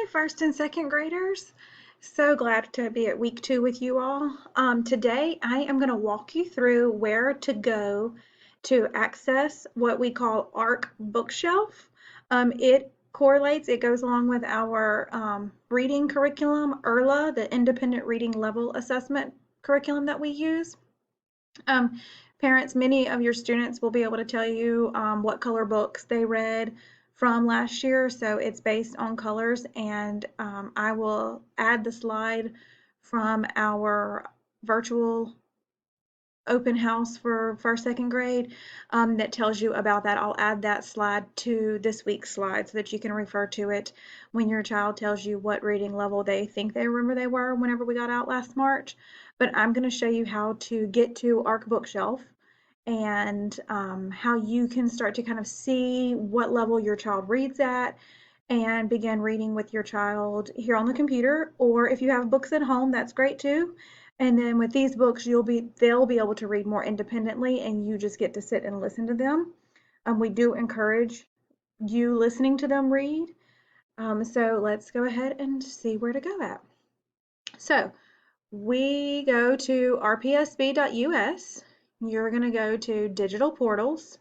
Hi, first and second graders. So glad to be at week 2 with you all. Today, I am going to walk you through where to go to access what we call ARC Bookshelf. It correlates, it goes along with our reading curriculum, IRLA, the Independent Reading Level Assessment curriculum that we use. Um, Parents, many of your students will be able to tell you what color books they read from last year. So it's based on colors, and I will add the slide from our virtual open house for first, second grade that tells you about that. I'll add that slide to this week's slide so that you can refer to it when your child tells you what reading level they think they remember they were whenever we got out last March. But I'm going to show you how to get to ARC Bookshelf and how you can start to kind of see what level your child reads at and begin reading with your child here on the computer. Or if you have books at home, that's great too. And then with these books, they'll be able to read more independently, and you just get to sit and listen to them. We do encourage you listening to them read. So let's go ahead and see where to go at. So we go to rpsb.us. You're going to go to Digital Portals,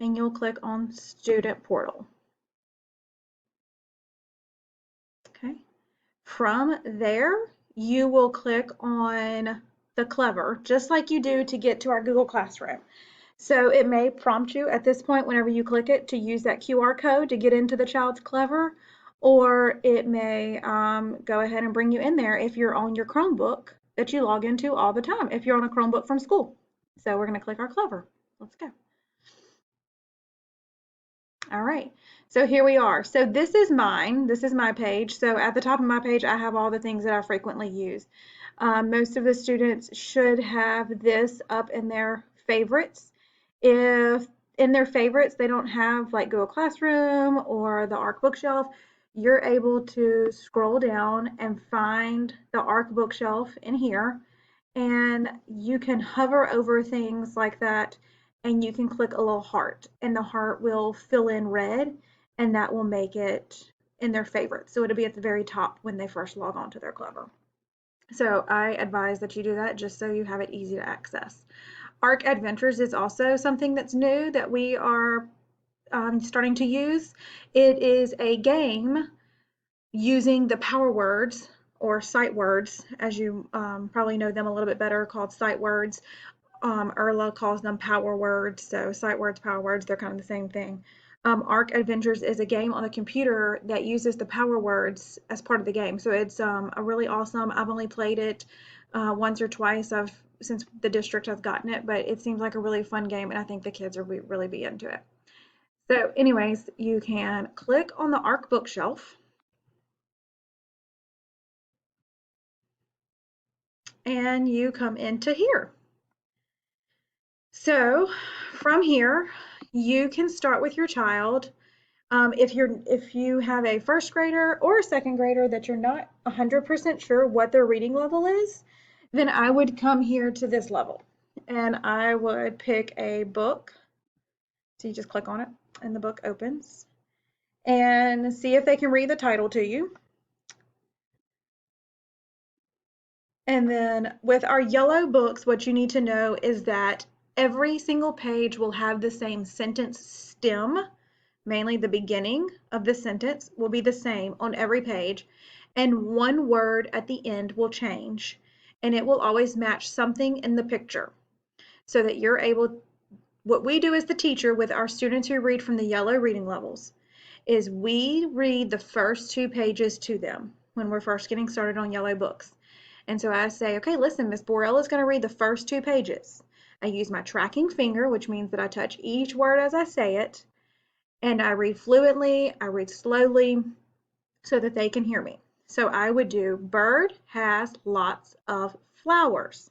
and you'll click on Student Portal. Okay. From there, you will click on the Clever, just like you do to get to our Google Classroom. So it may prompt you at this point, whenever you click it, to use that QR code to get into the child's Clever, or it may go ahead and bring you in there if you're on your Chromebook that you log into all the time, if you're on a Chromebook from school. So we're going to click our Clever. Let's go. All right, so here we are. So this is mine. This is my page. So at the top of my page, I have all the things that I frequently use. Most of the students should have this up in their favorites. If in their favorites they don't have like Google Classroom or the ARC Bookshelf, you're able to scroll down and find the ARC Bookshelf in here, and you can hover over things like that, and you can click a little heart, and the heart will fill in red, and that will make it in their favorites. So it'll be at the very top when they first log on to their Clever. So I advise that you do that just so you have it easy to access. ARC Adventures is also something that's new that we are starting to use. It is a game using the power words or sight words, as you probably know them a little bit better, called sight words. IRLA calls them power words, so sight words, power words, they're kind of the same thing. ARC Adventures is a game on the computer that uses the power words as part of the game. So it's a really awesome. I've only played it once or twice since the district has gotten it, but it seems like a really fun game, and I think the kids will really be into it. So anyways, you can click on the ARC Bookshelf, and you come into here. So from here, you can start with your child. If you have a first grader or a second grader that you're not 100% sure what their reading level is, then I would come here to this level, and I would pick a book. So you just click on it and the book opens, and see if they can read the title to you. And then with our yellow books, what you need to know is that every single page will have the same sentence stem. Mainly the beginning of the sentence will be the same on every page, and one word at the end will change, and it will always match something in the picture, so that you're able, what we do as the teacher with our students who read from the yellow reading levels is we read the first 2 pages to them when we're first getting started on yellow books. And so I say, okay, listen, Miss Borrell is going to read the first 2 pages. I use my tracking finger, which means that I touch each word as I say it, and I read fluently, I read slowly, so that they can hear me. So I would do, bird has lots of flowers.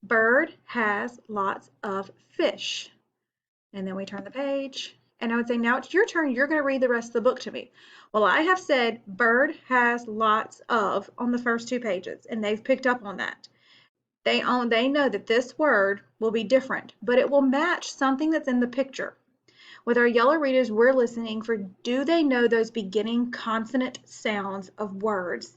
Bird has lots of fish. And then we turn the page, and I would say, now it's your turn, you're going to read the rest of the book to me. Well, I have said bird has lots of on the first 2 pages, and they've picked up on that. They know that this word will be different, but it will match something that's in the picture. With our yellow readers, we're listening for, do they know those beginning consonant sounds of words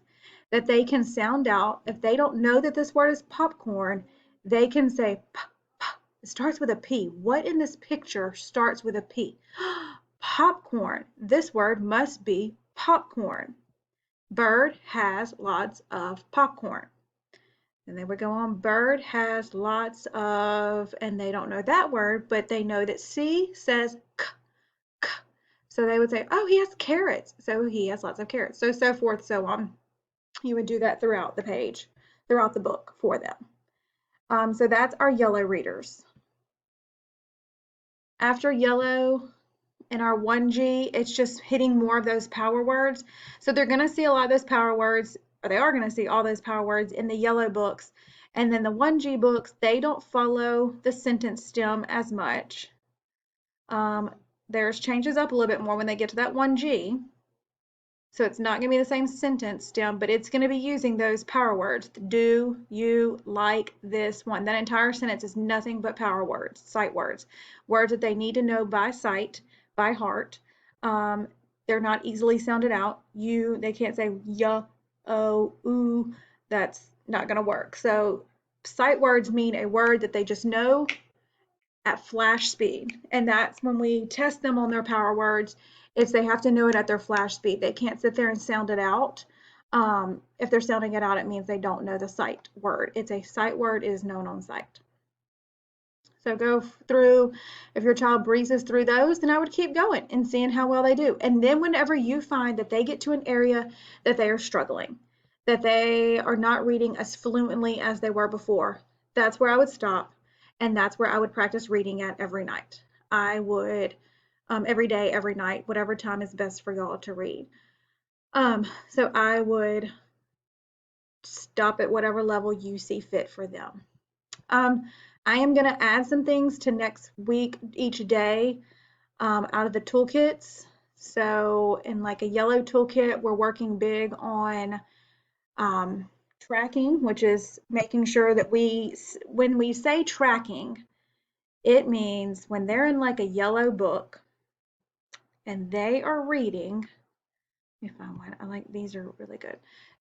that they can sound out? If they don't know that this word is popcorn, they can say p, p. It starts with a P. What in this picture starts with a P? Popcorn. This word must be popcorn. Bird has lots of popcorn. And then we go on, bird has lots of, and they don't know that word, but they know that C says k, k. So they would say, oh, he has carrots. So he has lots of carrots. So forth, so on. You would do that throughout the page, throughout the book for them. So that's our yellow readers. After yellow, in our 1G, it's just hitting more of those power words. So they're going to see a lot of those power words, or they are going to see all those power words in the yellow books. And then the 1G books, they don't follow the sentence stem as much. Theirs changes up a little bit more when they get to that 1G. So it's not going to be the same sentence stem, but it's going to be using those power words. Do, you, like, this, one. That entire sentence is nothing but power words, sight words. Words that they need to know by sight, by heart. They're not easily sounded out. They can't say ya, oh, ooh. That's not going to work. So sight words mean a word that they just know at flash speed. And that's when we test them on their power words, is they have to know it at their flash speed. They can't sit there and sound it out. If they're sounding it out, it means they don't know the sight word. It's a sight word, it is known on sight. So go through, if your child breezes through those, then I would keep going and seeing how well they do. And then whenever you find that they get to an area that they are struggling, that they are not reading as fluently as they were before, that's where I would stop. And that's where I would practice reading at every night. I would, every day, every night, whatever time is best for y'all to read. So I would stop at whatever level you see fit for them. I am going to add some things to next week, each day, out of the toolkits. So in like a yellow toolkit, we're working big on tracking, which is making sure that when we say tracking, it means when they're in like a yellow book and they are reading, if I want, I like, these are really good.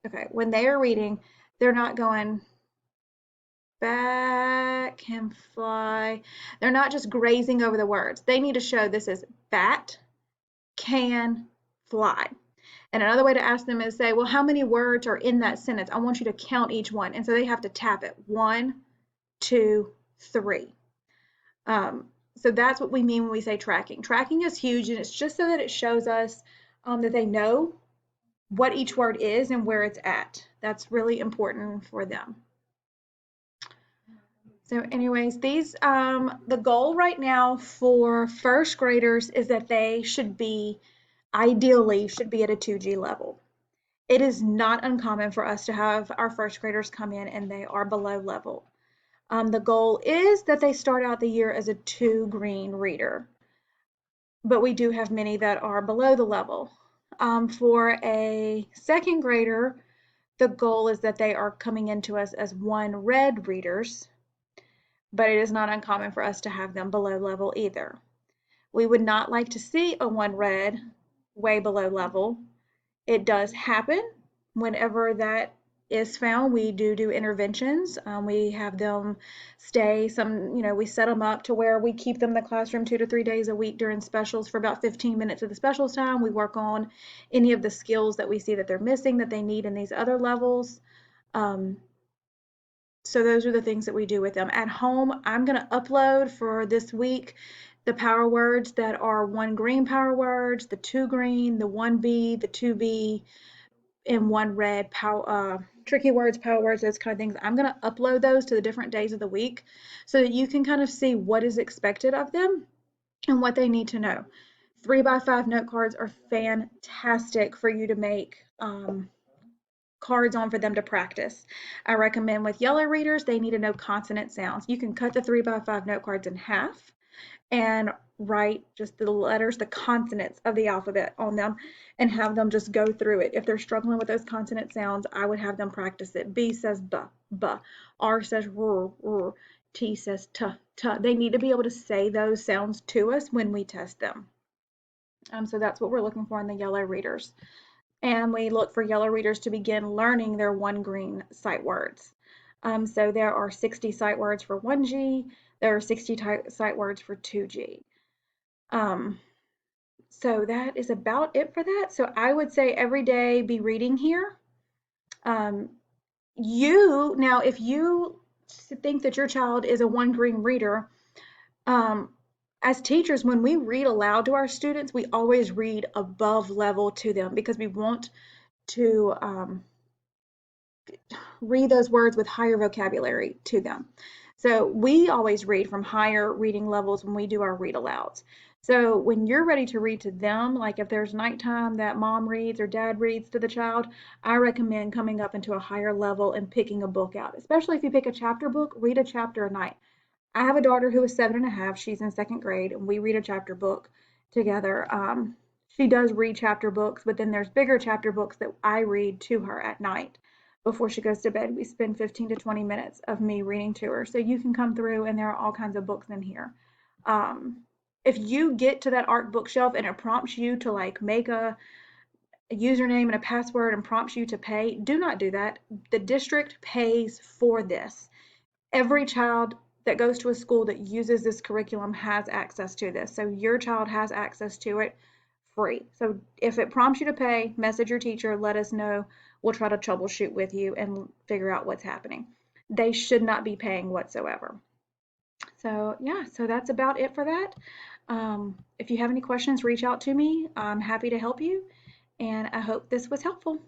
Okay, when they are reading, they're not going bat can fly. They're not just grazing over the words. They need to show this is bat can fly. And another way to ask them is say, well, how many words are in that sentence? I want you to count each one. And so they have to tap it. 1, 2, 3. So that's what we mean when we say tracking. Tracking is huge, and it's just so that it shows us that they know what each word is and where it's at. That's really important for them. So anyways, these, the goal right now for first graders is that they should be, ideally, should be at a 2G level. It is not uncommon for us to have our first graders come in and they are below level. The goal is that they start out the year as a 2 green reader, but we do have many that are below the level. For a second grader, the goal is that they are coming into us as 1 red readers, but it is not uncommon for us to have them below level either. We would not like to see a 1 red way below level. It does happen. Whenever that is found, we do interventions. We have them stay we set them up to where we keep them in the classroom 2 to 3 days a week during specials for about 15 minutes of the specials time. We work on any of the skills that we see that they're missing, that they need in these other levels. So those are the things that we do with them. At home, I'm going to upload for this week the power words that are 1 green power words, the 2 green, the 1B, the 2B, and 1 red tricky words, power words, those kind of things. I'm going to upload those to the different days of the week so that you can kind of see what is expected of them and what they need to know. 3x5 note cards are fantastic for you to make cards on for them to practice. I recommend with yellow readers, they need to know consonant sounds. You can cut the 3x5 note cards in half and write just the letters, the consonants of the alphabet on them, and have them just go through it. If they're struggling with those consonant sounds, I would have them practice it. B says b, b. R says r, r. T says t, t. They need to be able to say those sounds to us when we test them. So that's what we're looking for in the yellow readers. And we look for yellow readers to begin learning their one green sight words. So there are 60 sight words for 1G, there are 60 sight words for 2G. So that is about it for that. So I would say every day be reading here. Um, now, if you think that your child is a one green reader, um, as teachers, when we read aloud to our students, we always read above level to them because we want to read those words with higher vocabulary to them. So we always read from higher reading levels when we do our read alouds. So when you're ready to read to them, like if there's nighttime that mom reads or dad reads to the child, I recommend coming up into a higher level and picking a book out. Especially if you pick a chapter book, read a chapter a night. I have a daughter who is 7.5. She's in second grade, and we read a chapter book together. She does read chapter books, but then there's bigger chapter books that I read to her at night before she goes to bed. We spend 15 to 20 minutes of me reading to her. So you can come through, and there are all kinds of books in here. If you get to that ARC bookshelf and it prompts you to like make a username and a password and prompts you to pay, do not do that. The district pays for this. Every child that goes to a school that uses this curriculum has access to this. So your child has access to it free. So if it prompts you to pay, message your teacher, let us know. We'll try to troubleshoot with you and figure out what's happening. They should not be paying whatsoever. So yeah, so that's about it for that. If you have any questions, reach out to me. I'm happy to help you, and I hope this was helpful.